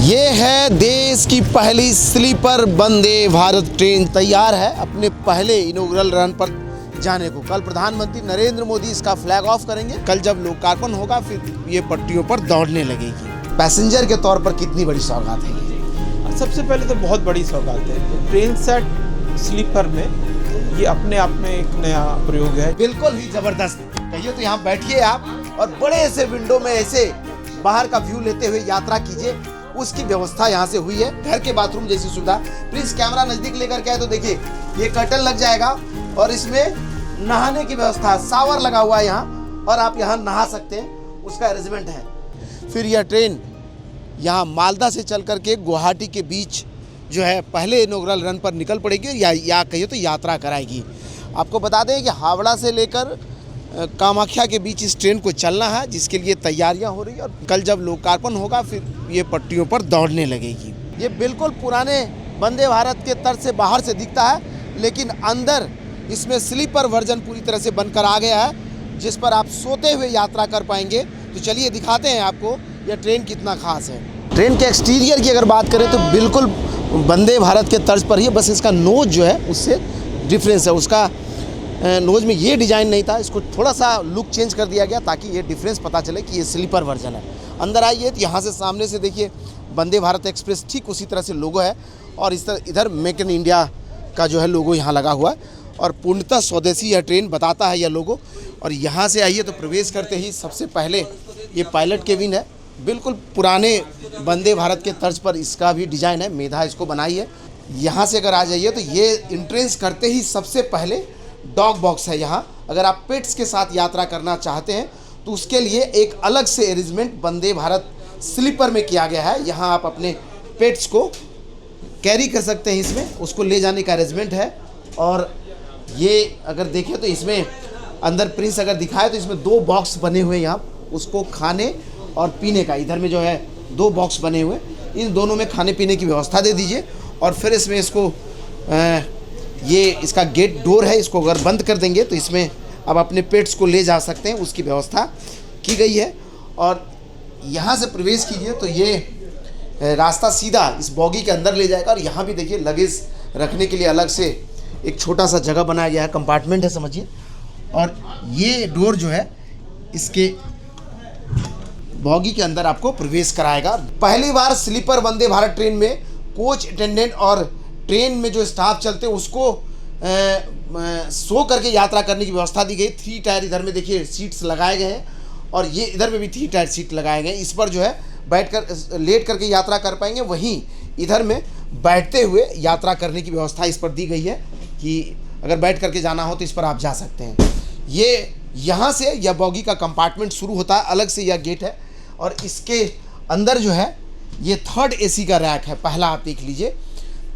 ये है देश की पहली स्लीपर वंदे भारत ट्रेन तैयार है अपने पहले इनॉग्रल रन पर जाने को। कल प्रधानमंत्री नरेंद्र मोदी इसका फ्लैग ऑफ करेंगे। कल जब लोकार्पण होगा फिर ये पटरियों पर दौड़ने लगेगी। पैसेंजर के तौर पर कितनी बड़ी सौगात है ये? सबसे पहले तो बहुत बड़ी सौगात है। ट्रेन सेट स्लीपर में ये अपने आप में एक नया प्रयोग है। बिल्कुल ही जबरदस्त। कहिए तो यहाँ बैठिए आप और बड़े से विंडो में ऐसे बाहर का व्यू लेते हुए यात्रा कीजिए। उसकी व्यवस्था यहाँ से हुई है, घर के बाथरूम जैसी सुविधा। प्लीज कैमरा नजदीक लेकर के आए तो देखिए ये कर्टन लग जाएगा और इसमें नहाने की व्यवस्था, शावर लगा हुआ है यहाँ और आप यहाँ नहा सकते हैं, उसका अरेंजमेंट है। फिर यह ट्रेन यहाँ मालदा से चल करके गुवाहाटी के बीच जो है पहले इनॉग्रल रन पर निकल पड़ेगी या कहिए तो यात्रा कराएगी। आपको बता दें कि हावड़ा से लेकर कामाख्या के बीच इस ट्रेन को चलना है, जिसके लिए तैयारियां हो रही है और कल जब लोकार्पण होगा फिर ये पटरियों पर दौड़ने लगेगी। ये बिल्कुल पुराने वंदे भारत के तर्ज से बाहर से दिखता है, लेकिन अंदर इसमें स्लीपर वर्जन पूरी तरह से बनकर आ गया है, जिस पर आप सोते हुए यात्रा कर पाएंगे। तो चलिए दिखाते हैं आपको यह ट्रेन कितना खास है। ट्रेन के एक्सटीरियर की अगर बात करें तो बिल्कुल वंदे भारत के तर्ज पर ही, बस इसका नोज जो है उससे डिफरेंस है। उसका नोज में ये डिज़ाइन नहीं था, इसको थोड़ा सा लुक चेंज कर दिया गया ताकि ये डिफरेंस पता चले कि ये स्लीपर वर्जन है। अंदर आइए तो यहाँ से सामने से देखिए वंदे भारत एक्सप्रेस ठीक उसी तरह से लोगो है और इस तरह इधर मेक इन इंडिया का जो है लोगो यहाँ लगा हुआ है और पूर्णतः स्वदेशी यह ट्रेन बताता है यह लोगो। और यहाँ से आइए तो प्रवेश करते ही सबसे पहले ये पायलट केबिन है। बिल्कुल पुराने वंदे भारत के तर्ज पर इसका भी डिज़ाइन है, मेधा इसको बनाई है। यहाँ से अगर आ जाइए तो ये इंट्रेंस करते ही सबसे पहले डॉग बॉक्स है। यहाँ अगर आप पेट्स के साथ यात्रा करना चाहते हैं तो उसके लिए एक अलग से अरेंजमेंट वंदे भारत स्लीपर में किया गया है। यहाँ आप अपने पेट्स को कैरी कर सकते हैं, इसमें उसको ले जाने का अरेंजमेंट है। और ये अगर देखें तो इसमें अंदर प्रिंस अगर दिखाए तो इसमें 2 बॉक्स बने हुए हैं, यहाँ उसको खाने और पीने का। इधर में जो है 2 बॉक्स बने हुए, इन दोनों में खाने पीने की व्यवस्था दे दीजिए। और फिर इसमें इसको ये इसका गेट डोर है, इसको अगर बंद कर देंगे तो इसमें अब अपने पेट्स को ले जा सकते हैं, उसकी व्यवस्था की गई है। और यहाँ से प्रवेश कीजिए तो ये रास्ता सीधा इस बॉगी के अंदर ले जाएगा। और यहाँ भी देखिए लगेज रखने के लिए अलग से एक छोटा सा जगह बनाया गया है, कंपार्टमेंट है समझिए। और ये डोर जो है इसके बॉगी के अंदर आपको प्रवेश कराएगा। पहली बार स्लीपर वंदे भारत ट्रेन में कोच अटेंडेंट और ट्रेन में जो स्टाफ चलते हैं उसको सो करके यात्रा करने की व्यवस्था दी गई। 3 टायर इधर में देखिए सीट्स लगाए गए हैं और ये इधर में भी 3 टायर सीट लगाए गए हैं। इस पर जो है बैठकर लेट करके यात्रा कर पाएंगे। वहीं इधर में बैठते हुए यात्रा करने की व्यवस्था इस पर दी गई है कि अगर बैठ करके जाना हो तो इस पर आप जा सकते हैं। ये यहाँ से यह बॉगी का कंपार्टमेंट शुरू होता है, अलग से यह गेट है। और इसके अंदर जो है ये 3rd AC का रैक है। पहला आप देख लीजिए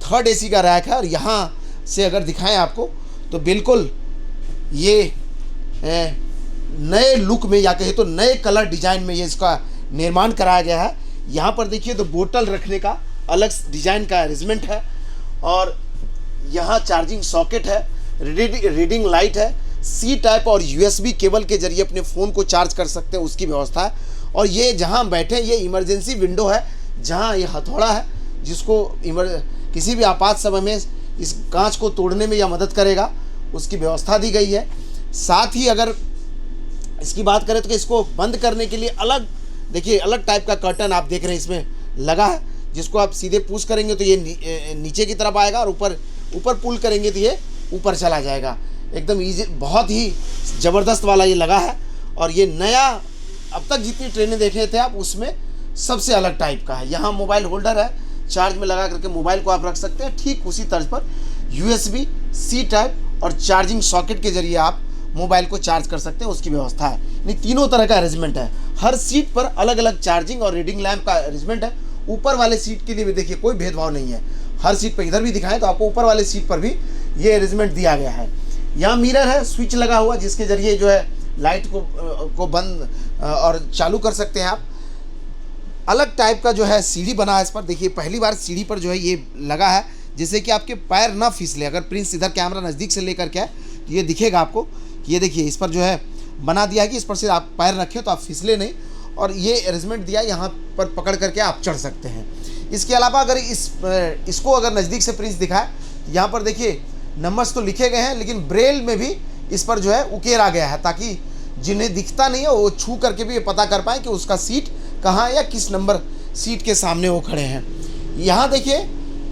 3rd AC का रैक है। और यहाँ से अगर दिखाएं आपको तो बिल्कुल ये नए लुक में या कहे तो नए कलर डिज़ाइन में ये इसका निर्माण कराया गया है। यहाँ पर देखिए तो बोतल रखने का अलग डिज़ाइन का अरेंजमेंट है। और यहाँ चार्जिंग सॉकेट है, रीडिंग लाइट है, C टाइप और USB केबल के जरिए अपने फ़ोन को चार्ज कर सकते हैं, उसकी व्यवस्था है। और ये जहाँ बैठे ये इमरजेंसी विंडो है, जहाँ ये हथौड़ा है जिसको किसी भी आपात समय में इस कांच को तोड़ने में यह मदद करेगा, उसकी व्यवस्था दी गई है। साथ ही अगर इसकी बात करें तो इसको बंद करने के लिए अलग देखिए अलग टाइप का कर्टन आप देख रहे हैं इसमें लगा है, जिसको आप सीधे पुश करेंगे तो ये नीचे की तरफ आएगा और ऊपर पुल करेंगे तो ये ऊपर चला जाएगा। एकदम ईजी, बहुत ही ज़बरदस्त वाला ये लगा है। और ये नया अब तक जितनी ट्रेनें देखे थे आप उसमें सबसे अलग टाइप का है। यहाँ मोबाइल होल्डर है, चार्ज में लगा करके मोबाइल को आप रख सकते हैं। ठीक उसी तर्ज पर USB C टाइप और चार्जिंग सॉकेट के जरिए आप मोबाइल को चार्ज कर सकते हैं, उसकी व्यवस्था है। यानी तीनों तरह का अरेंजमेंट है। हर सीट पर अलग अलग चार्जिंग और रीडिंग लैम्प का अरेंजमेंट है। ऊपर वाले सीट के लिए भी देखिए कोई भेदभाव नहीं है। हर सीट पर इधर भी दिखाएं तो आपको ऊपर वाले सीट पर भी ये अरेंजमेंट दिया गया है। यहाँ मिरर है, स्विच लगा हुआ जिसके जरिए जो है लाइट को बंद और चालू कर सकते हैं आप। अलग टाइप का जो है सीढ़ी बना है इस पर। देखिए पहली बार सीढ़ी पर जो है ये लगा है जिससे कि आपके पैर ना फिसले। अगर प्रिंस इधर कैमरा नज़दीक से लेकर के आए तो ये दिखेगा आपको कि ये देखिए इस पर जो है बना दिया है कि इस पर से आप पैर रखें तो आप फिसले नहीं। और ये अरेंजमेंट दिया, यहाँ पर पकड़ करके आप चढ़ सकते हैं। इसके अलावा अगर इसको अगर नज़दीक से प्रिंस दिखाए, यहाँ पर देखिए नंबर्स तो लिखे गए हैं, लेकिन ब्रेल में भी इस पर जो है उकेरा गया है, ताकि जिन्हें दिखता नहीं है वो छू करके भी ये पता कर पाए कि उसका सीट कहाँ है या किस नंबर सीट के सामने वो खड़े हैं। यहाँ देखिए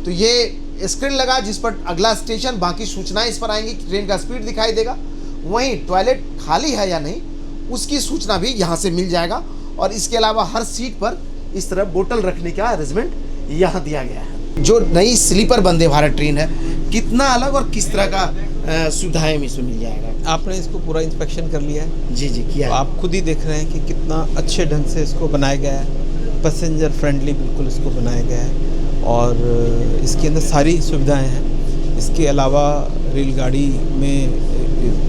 तो ये स्क्रीन लगा जिस पर अगला स्टेशन, बाकी सूचनाएं इस पर आएंगी, ट्रेन का स्पीड दिखाई देगा। वहीं टॉयलेट खाली है या नहीं उसकी सूचना भी यहाँ से मिल जाएगा। और इसके अलावा हर सीट पर इस तरह बोतल रखने का अरेंजमेंट यहाँ दिया गया है। जो नई स्लीपर वंदे भारत ट्रेन है, कितना अलग और किस तरह का सुविधाएं इसमें मिल जाएगा? आपने इसको पूरा इंस्पेक्शन कर लिया है? जी किया तो आप खुद ही देख रहे हैं कि कितना अच्छे ढंग से इसको बनाया गया है, पैसेंजर फ्रेंडली बिल्कुल इसको बनाया गया है और इसके अंदर सारी सुविधाएं हैं। इसके अलावा रेलगाड़ी में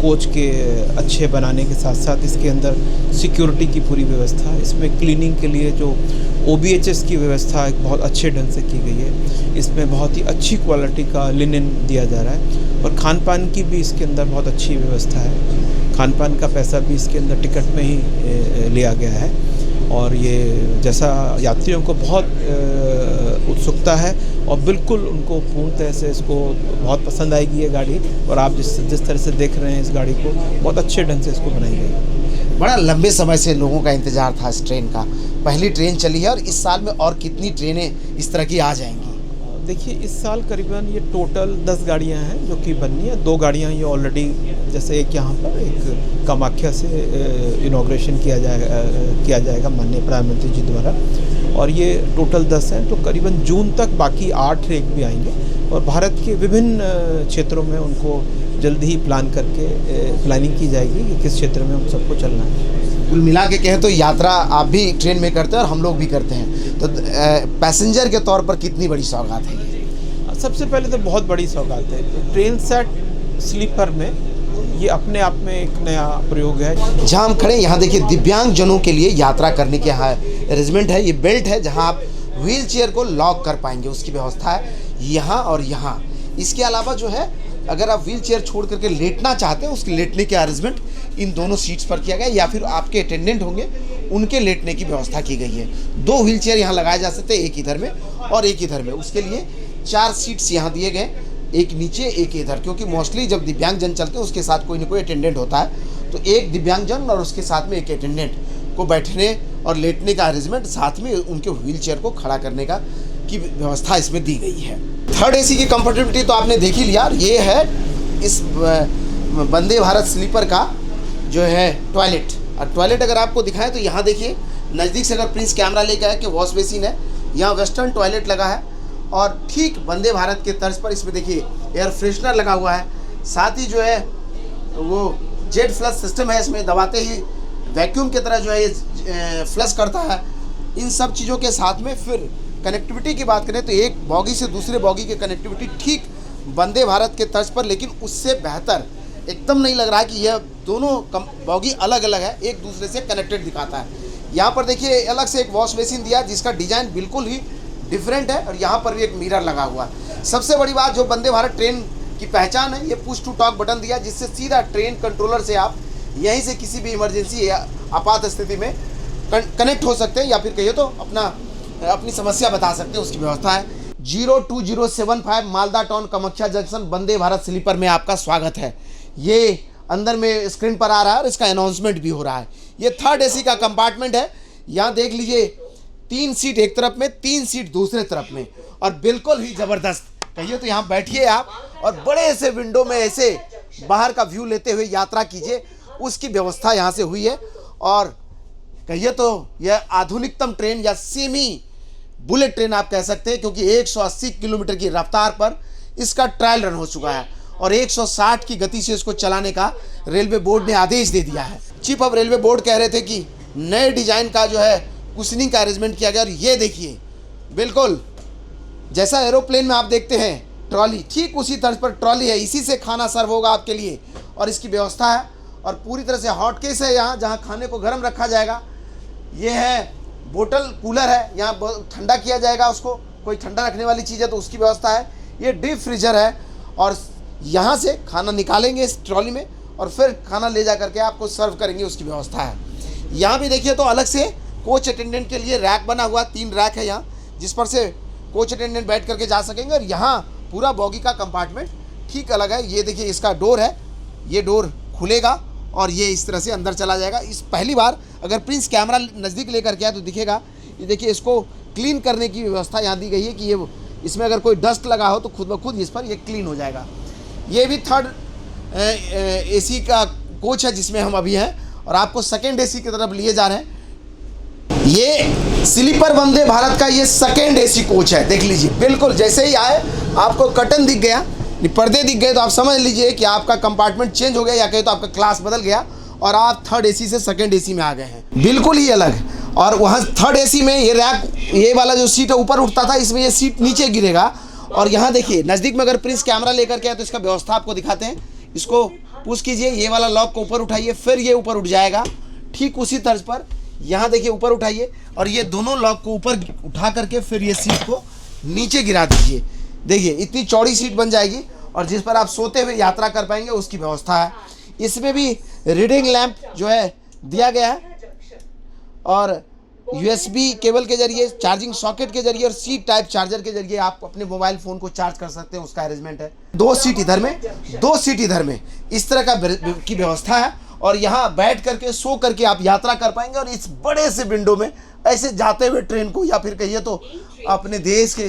कोच के अच्छे बनाने के साथ साथ इसके अंदर सिक्योरिटी की पूरी व्यवस्था, इसमें क्लीनिंग के लिए जो OBHS की व्यवस्था एक बहुत अच्छे ढंग से की गई है। इसमें बहुत ही अच्छी क्वालिटी का लिनन दिया जा रहा है और खान पान की भी इसके अंदर बहुत अच्छी व्यवस्था है। खान पान का पैसा भी इसके अंदर टिकट में ही लिया गया है और ये जैसा यात्रियों को बहुत उत्सुकता है और बिल्कुल उनको पूर्णतः से इसको बहुत पसंद आएगी ये गाड़ी। और आप जिस तरह से देख रहे हैं इस गाड़ी को, बहुत अच्छे ढंग से इसको बनाई गई है। बड़ा लंबे समय से लोगों का इंतज़ार था इस ट्रेन का, पहली ट्रेन चली है और इस साल में और कितनी ट्रेनें इस तरह की आ जाएंगी? देखिए इस साल करीबन ये टोटल 10 गाड़ियां हैं जो कि बननी है। 2 गाड़ियां ये ऑलरेडी, जैसे एक यहाँ पर एक कामाख्या से इनॉग्रेशन किया जाएगा माननीय प्रधानमंत्री जी द्वारा, और ये टोटल 10 हैं। तो करीबन जून तक बाकी 8 रेक भी आएंगे और भारत के विभिन्न क्षेत्रों में उनको जल्द ही प्लानिंग की जाएगी कि किस क्षेत्र में उन सबको चलना है। कुल मिला के कहें तो यात्रा आप भी ट्रेन में करते हैं और हम लोग भी करते हैं, तो पैसेंजर के तौर पर कितनी बड़ी सौगात है ये? सबसे पहले तो बहुत बड़ी सौगात है। ट्रेन सेट स्लीपर में ये अपने आप में एक नया प्रयोग है। जहाँ हम खड़े यहाँ देखिए दिव्यांग जनों के लिए यात्रा करने के यहाँ अरेंजमेंट है। ये बेल्ट है जहाँ आप व्हील चेयर को लॉक कर पाएंगे, उसकी व्यवस्था है यहाँ और यहाँ। इसके अलावा जो है अगर आप व्हील चेयर छोड़ करके लेटना चाहते हैं, उसके लेटने के अरेंजमेंट इन दोनों सीट्स पर किया गया, या फिर आपके अटेंडेंट होंगे उनके लेटने की व्यवस्था की गई है। 2 व्हील चेयर यहाँ लगाए जा सकते हैं, एक इधर में और एक इधर में। उसके लिए 4 सीट्स यहाँ दिए गए, एक नीचे एक इधर, क्योंकि मोस्टली जब दिव्यांगजन चलते हैं उसके साथ कोई ना कोई अटेंडेंट होता है, तो एक दिव्यांगजन और उसके साथ में एक अटेंडेंट को बैठने और लेटने का अरेंजमेंट, साथ में उनके व्हील चेयर को खड़ा करने का की व्यवस्था इसमें दी गई है। 3rd AC की कंफर्टेबिलिटी तो आपने देख ही लिया। ये है इस वंदे भारत स्लीपर का जो है टॉयलेट। और टॉयलेट अगर आपको दिखाएं तो यहाँ देखिए नज़दीक से, अगर प्रिंस कैमरा लेके आए कि वॉश बेसिन है, यहाँ वेस्टर्न टॉयलेट लगा है और ठीक वंदे भारत के तर्ज पर इसमें देखिए एयर फ्रेशनर लगा हुआ है। साथ ही जो है वो जेट फ्लश सिस्टम है, इसमें दबाते ही वैक्यूम की तरह जो है ये फ्लश करता है। इन सब चीज़ों के साथ में फिर कनेक्टिविटी की बात करें तो एक बॉगी से दूसरे बॉगी की कनेक्टिविटी ठीक वंदे भारत के तर्ज पर, लेकिन उससे बेहतर। एकदम नहीं लग रहा है कि यह दोनों बॉगी अलग अलग है, एक दूसरे से कनेक्टेड दिखाता है। यहाँ पर देखिए अलग से एक वॉश बेसिन दिया जिसका डिज़ाइन बिल्कुल ही डिफरेंट है और यहाँ पर भी एक मिरर लगा हुआ है। सबसे बड़ी बात जो वंदे भारत ट्रेन की पहचान है, ये पुश टू टॉक बटन दिया जिससे सीधा ट्रेन कंट्रोलर से आप यहीं से किसी भी इमरजेंसी या आपात स्थिति में कनेक्ट हो सकते हैं, या फिर कहिए तो अपनी समस्या बता सकते हैं, उसकी व्यवस्था है। 02075 Malda town Kamakhya junction Vande Bharat sleeper में आपका स्वागत है। ये अंदर में स्क्रीन पर आ रहा है और इसका अनाउंसमेंट भी हो रहा है। ये 3rd AC का कंपार्टमेंट है। यहाँ देख लीजिए 3 सीट एक तरफ में, 3 सीट दूसरे तरफ में, और बिल्कुल ही ज़बरदस्त। कहिए तो यहाँ बैठिए आप और बड़े से विंडो में ऐसे बाहर का व्यू लेते हुए यात्रा कीजिए, उसकी व्यवस्था यहाँ से हुई है। और कहिए तो यह आधुनिकतम ट्रेन या सेमी बुलेट ट्रेन आप कह सकते हैं, क्योंकि 180 किलोमीटर की रफ्तार पर इसका ट्रायल रन हो चुका है और 160 की गति से इसको चलाने का रेलवे बोर्ड ने आदेश दे दिया है। चीफ ऑफ रेलवे बोर्ड कह रहे थे कि नए डिजाइन का जो है कुशनिंग का अरेंजमेंट किया गया, और ये देखिए बिल्कुल जैसा एरोप्लेन में आप देखते हैं ट्रॉली, ठीक उसी तर्ज पर ट्रॉली है। इसी से खाना सर्व होगा आपके लिए और इसकी व्यवस्था है, और पूरी तरह से हॉट केस है यहाँ, जहाँ खाने को गर्म रखा जाएगा। ये है बोतल कूलर है, यहाँ ठंडा किया जाएगा उसको, कोई ठंडा रखने वाली चीज़ है तो उसकी व्यवस्था है। ये डीप फ्रीजर है और यहाँ से खाना निकालेंगे इस ट्रॉली में और फिर खाना ले जा करके आपको सर्व करेंगे, उसकी व्यवस्था है। यहाँ भी देखिए तो अलग से कोच अटेंडेंट के लिए रैक बना हुआ, 3 रैक है यहाँ, जिस पर से कोच अटेंडेंट बैठ करके जा सकेंगे। और यहाँ पूरा बॉगी का कंपार्टमेंट ठीक अलग है। ये देखिए इसका डोर है, ये डोर खुलेगा और ये इस तरह से अंदर चला जाएगा। इस पहली बार अगर प्रिंस कैमरा नज़दीक लेकर के आए तो दिखेगा। ये देखिए इसको क्लीन करने की व्यवस्था यहाँ दी गई है कि ये इसमें अगर कोई डस्ट लगा हो तो खुद ब खुद इस पर ये क्लीन हो जाएगा। ये भी थर्ड एसी का कोच है जिसमें हम अभी हैं और आपको सेकेंड एसी की तरफ लिए जा रहे हैं। ये स्लीपर वंदे भारत का ये सेकेंड एसी कोच है। देख लीजिए, बिल्कुल जैसे ही आए आपको कर्टन दिख गया, पर्दे दिख गए तो आप समझ लीजिए कि आपका कंपार्टमेंट चेंज हो गया या कहीं तो आपका क्लास बदल गया और आप थर्ड एसी से सेकंड एसी में आ गए हैं, बिल्कुल ही अलग। और वहाँ थर्ड एसी में ये रैक, ये वाला जो सीट है ऊपर उठता था, इसमें ये सीट नीचे गिरेगा। और यहाँ देखिए नज़दीक में अगर प्रिंस कैमरा लेकर के आए तो इसका व्यवस्था आपको दिखाते हैं। इसको पुश कीजिए, ये वाला लॉक को ऊपर उठाइए, फिर ये ऊपर उठ जाएगा। ठीक उसी तर्ज पर यहाँ देखिए ऊपर उठाइए और ये दोनों लॉक को ऊपर उठा करके फिर ये सीट को नीचे गिरा दीजिए। देखिए इतनी चौड़ी सीट बन जाएगी और जिस पर आप सोते हुए यात्रा कर पाएंगे उसकी व्यवस्था है। इसमें भी रीडिंग लैंप जो है दिया गया है और USB केबल के जरिए, चार्जिंग सॉकेट के जरिए और सी टाइप चार्जर के जरिए आप अपने मोबाइल फ़ोन को चार्ज कर सकते हैं, उसका अरेंजमेंट है। 2 सीट इधर में, 2 सीट इधर में, इस तरह का की व्यवस्था है। और यहाँ बैठ करके सो करके आप यात्रा कर पाएंगे और इस बड़े से विंडो में ऐसे जाते हुए ट्रेन को या फिर कहिए तो अपने देश के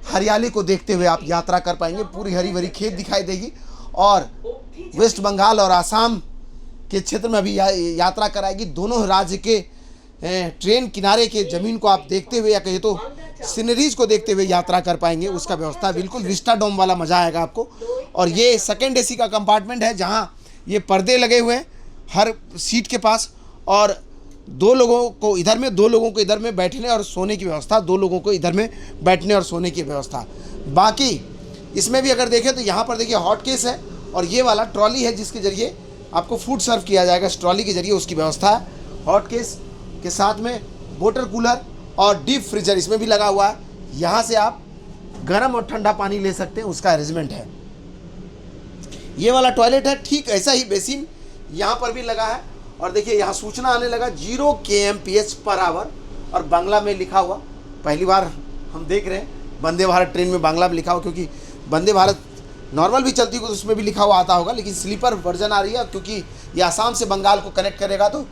हरियाली को देखते हुए आप यात्रा कर पाएंगे। पूरी हरी भरी खेत दिखाई देगी और वेस्ट बंगाल और आसाम के क्षेत्र में अभी यात्रा कराएगी। दोनों राज्य के ट्रेन किनारे के ज़मीन को आप देखते हुए या कहिए तो सीनरीज को देखते हुए यात्रा कर पाएंगे, उसका व्यवस्था बिल्कुल विस्टा डोम वाला मज़ा आएगा आपको। और ये सेकंड एसी का कंपार्टमेंट है जहाँ ये पर्दे लगे हुए हैं हर सीट के पास और 2 लोगों को इधर में, 2 लोगों को इधर में बैठने और सोने की व्यवस्था, 2 लोगों को इधर में बैठने और सोने की व्यवस्था। बाकी इसमें भी अगर देखें तो यहाँ पर देखिए हॉट केस है और ये वाला ट्रॉली है जिसके ज़रिए आपको फूड सर्व किया जाएगा। इस ट्रॉली के जरिए उसकी व्यवस्था है। हॉट केस के साथ में वाटर कूलर और डीप फ्रीजर इसमें भी लगा हुआ है। यहाँ से आप गर्म और ठंडा पानी ले सकते हैं, उसका अरेंजमेंट है। ये वाला टॉयलेट है, ठीक ऐसा ही बेसिन यहाँ पर भी लगा है। और देखिए यहाँ सूचना आने लगा 0 kmph पर आवर और बांग्ला में लिखा हुआ। पहली बार हम देख रहे हैं वंदे भारत ट्रेन में बांग्ला में लिखा हुआ, क्योंकि वंदे भारत नॉर्मल भी चलती है तो उसमें भी लिखा हुआ आता होगा, लेकिन स्लीपर वर्जन आ रही है क्योंकि ये आसाम से बंगाल को कनेक्ट करेगा तो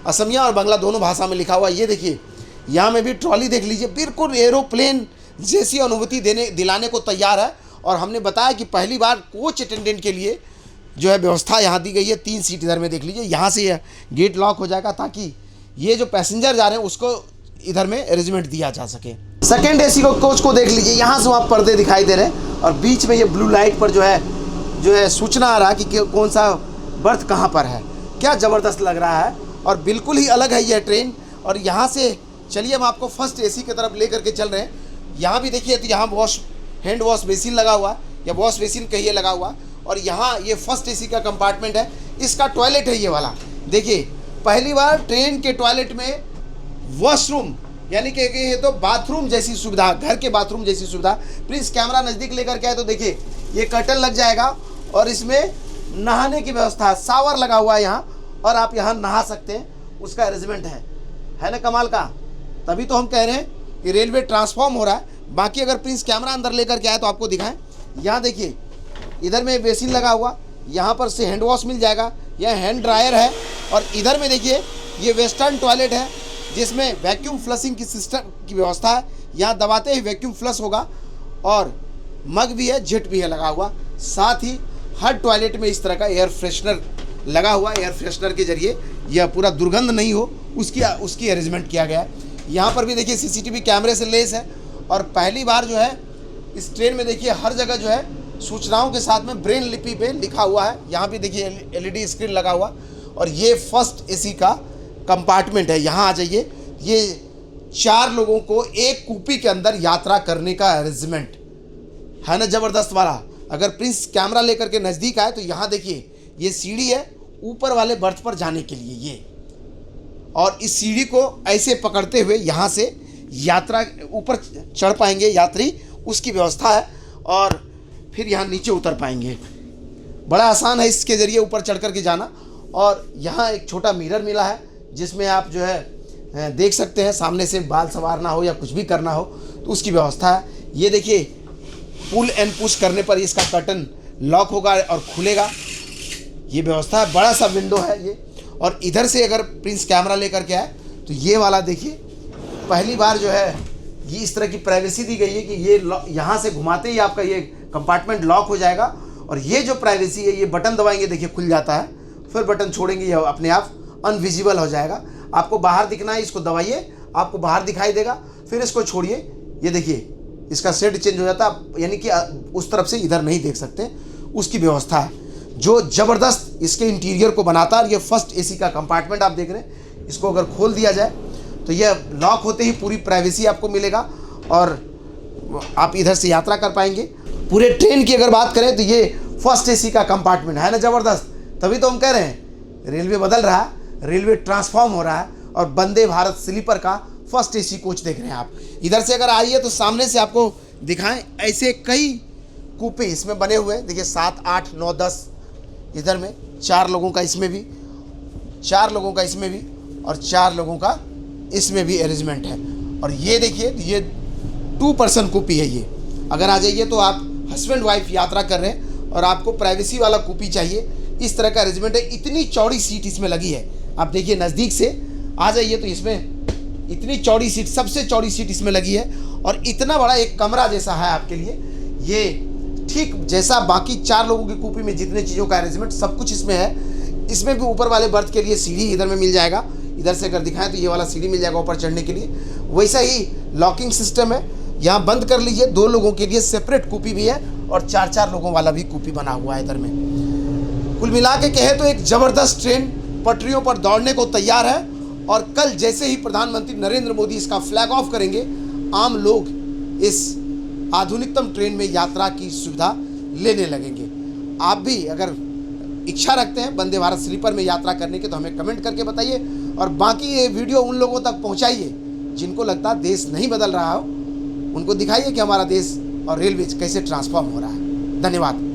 असमिया और बांग्ला दोनों भाषा में लिखा हुआ। ये देखिए यहाँ में भी ट्रॉली देख लीजिए, बिल्कुल एरोप्लेन जैसी अनुभूति दिलाने को तैयार है। और हमने बताया कि पहली बार कोच अटेंडेंट के लिए जो है व्यवस्था यहाँ दी गई है। 3 सीट इधर में देख लीजिए, यहाँ से यह गेट लॉक हो जाएगा ताकि ये जो पैसेंजर जा रहे हैं उसको इधर में अरेंजमेंट दिया जा सके। सेकेंड एसी को कोच को देख लीजिए, यहाँ से वहाँ पर्दे दिखाई दे रहे हैं और बीच में ये ब्लू लाइट पर जो है सूचना आ रहा है कि कौन सा बर्थ कहाँ पर है। क्या ज़बरदस्त लग रहा है और बिल्कुल ही अलग है यह ट्रेन। और यहाँ से चलिए हम आपको फर्स्ट एसी की तरफ ले करके चल रहे हैं। यहाँ भी देखिए तो यहाँ हैंड वॉश बेसिन लगा हुआ है या वॉश बेसिन कहिए लगा हुआ। और यहाँ ये फर्स्ट एसी का कंपार्टमेंट है, इसका टॉयलेट है ये वाला। देखिए पहली बार ट्रेन के टॉयलेट में वॉशरूम यानी कि ये तो बाथरूम जैसी सुविधा, घर के बाथरूम जैसी सुविधा। प्लीज़ कैमरा नज़दीक लेकर के आए तो देखिए ये कर्टन लग जाएगा और इसमें नहाने की व्यवस्था, शावर लगा हुआ है यहाँ और आप यहाँ नहा सकते हैं, उसका अरेंजमेंट है ना कमाल का। तभी तो हम कह रहे हैं कि रेलवे ट्रांसफॉर्म हो रहा है। बाकी अगर प्रिंस कैमरा अंदर लेकर के आए तो आपको दिखाएं। यहाँ देखिए इधर में बेसिन लगा हुआ, यहाँ पर से हैंड वॉश मिल जाएगा, यह हैंड ड्रायर है। और इधर में देखिए ये वेस्टर्न टॉयलेट है जिसमें वैक्यूम फ्लशिंग की सिस्टम की व्यवस्था है। यहाँ दबाते ही वैक्यूम फ्लश होगा और मग भी है, जेट भी है लगा हुआ। साथ ही हर टॉयलेट में इस तरह का एयर फ्रेशनर लगा हुआ। एयर फ्रेशनर के जरिए यह पूरा दुर्गंध नहीं हो उसकी अरेंजमेंट किया गया है। यहाँ पर भी देखिए CCTV कैमरे से लेस है। और पहली बार जो है इस ट्रेन में देखिए हर जगह जो है सूचनाओं के साथ में ब्रेन लिपि पे लिखा हुआ है। यहाँ भी देखिए LED स्क्रीन लगा हुआ। और ये फर्स्ट एसी का कंपार्टमेंट है। यहाँ आ जाइए, ये 4 लोगों को एक कूपी के अंदर यात्रा करने का अरेंजमेंट है ना, ज़बरदस्त वाला। अगर प्रिंस कैमरा लेकर के नज़दीक आए तो यहाँ देखिए ये सीढ़ी है ऊपर वाले बर्थ पर जाने के लिए ये, और इस सीढ़ी को ऐसे पकड़ते हुए यहाँ से यात्रा ऊपर चढ़ पाएंगे यात्री, उसकी व्यवस्था है। और फिर यहाँ नीचे उतर पाएंगे। बड़ा आसान है इसके ज़रिए ऊपर चढ़ कर के जाना। और यहाँ एक छोटा मिरर मिला है जिसमें आप जो है देख सकते हैं, सामने से बाल संवारना हो या कुछ भी करना हो तो उसकी व्यवस्था है। ये देखिए पुल एंड पुश करने पर इसका कर्टन लॉक होगा और खुलेगा। ये व्यवस्था है, बड़ा सा विंडो है ये। और इधर से अगर प्रिंस कैमरा लेकर के आए तो ये वाला देखिए, पहली बार जो है ये इस तरह की प्राइवेसी दी गई है कि ये यहाँ से घुमाते ही आपका ये कंपार्टमेंट लॉक हो जाएगा। और ये जो प्राइवेसी है, ये बटन दबाएंगे देखिए खुल जाता है, फिर बटन छोड़ेंगे ये अपने आप अनविजिबल हो जाएगा। आपको बाहर दिखना है, इसको दबाइए आपको बाहर दिखाई देगा, फिर इसको छोड़िए, ये देखिए इसका शेड चेंज हो जाता है, यानी कि उस तरफ से इधर नहीं देख सकते, उसकी व्यवस्था है जो ज़बरदस्त इसके इंटीरियर को बनाता है। और ये फर्स्ट एसी का कंपार्टमेंट आप देख रहे हैं, इसको अगर खोल दिया जाए तो ये लॉक होते ही पूरी प्राइवेसी आपको मिलेगा और आप इधर से यात्रा कर पाएंगे। पूरे ट्रेन की अगर बात करें तो ये फर्स्ट एसी का कंपार्टमेंट है ना ज़बरदस्त। तभी तो हम कह रहे हैं रेलवे बदल रहा है, रेलवे ट्रांसफॉर्म हो रहा है और वंदे भारत स्लीपर का फर्स्ट एसी कोच देख रहे हैं आप। इधर से अगर आइए तो सामने से आपको दिखाएं, ऐसे कई कूपे इसमें बने हुए हैं। देखिए 7, 8, 9, 10 इधर में 4 लोगों का इसमें भी, 4 लोगों का इसमें भी और 4 लोगों का इसमें भी अरेंजमेंट है। और ये देखिए ये 2 पर्सन कूपी है ये। अगर आ जाइए तो आप हस्बैंड वाइफ यात्रा कर रहे हैं और आपको प्राइवेसी वाला कूपी चाहिए, इस तरह का अरेंजमेंट है। इतनी चौड़ी सीट इसमें लगी है, आप देखिए नज़दीक से आ जाइए तो इसमें इतनी चौड़ी सीट, सबसे चौड़ी सीट इसमें लगी है। और इतना बड़ा एक कमरा जैसा है आपके लिए, ये ठीक जैसा बाकी 4 लोगों की कूपी में जितने चीज़ों का अरेंजमेंट सब कुछ इसमें है। इसमें भी ऊपर वाले बर्थ के लिए सीढ़ी इधर में मिल जाएगा, इधर से अगर दिखाएं तो ये वाला सीढ़ी मिल जाएगा ऊपर चढ़ने के लिए। वैसा ही लॉकिंग सिस्टम है, यहाँ बंद कर लीजिए। 2 लोगों के लिए सेपरेट कूपी भी है और 4-4 लोगों वाला भी कूपी बना हुआ है इधर में। कुल मिला के कहे तो एक ज़बरदस्त ट्रेन पटरियों पर दौड़ने को तैयार है। और कल जैसे ही प्रधानमंत्री नरेंद्र मोदी इसका फ्लैग ऑफ करेंगे, आम लोग इस आधुनिकतम ट्रेन में यात्रा की सुविधा लेने लगेंगे। आप भी अगर इच्छा रखते हैं वंदे भारत स्लीपर में यात्रा करने के तो हमें कमेंट करके बताइए। और बाकी ये वीडियो उन लोगों तक पहुंचाइए जिनको लगता है देश नहीं बदल रहा हो, उनको दिखाइए कि हमारा देश और रेलवे कैसे ट्रांसफॉर्म हो रहा है। धन्यवाद।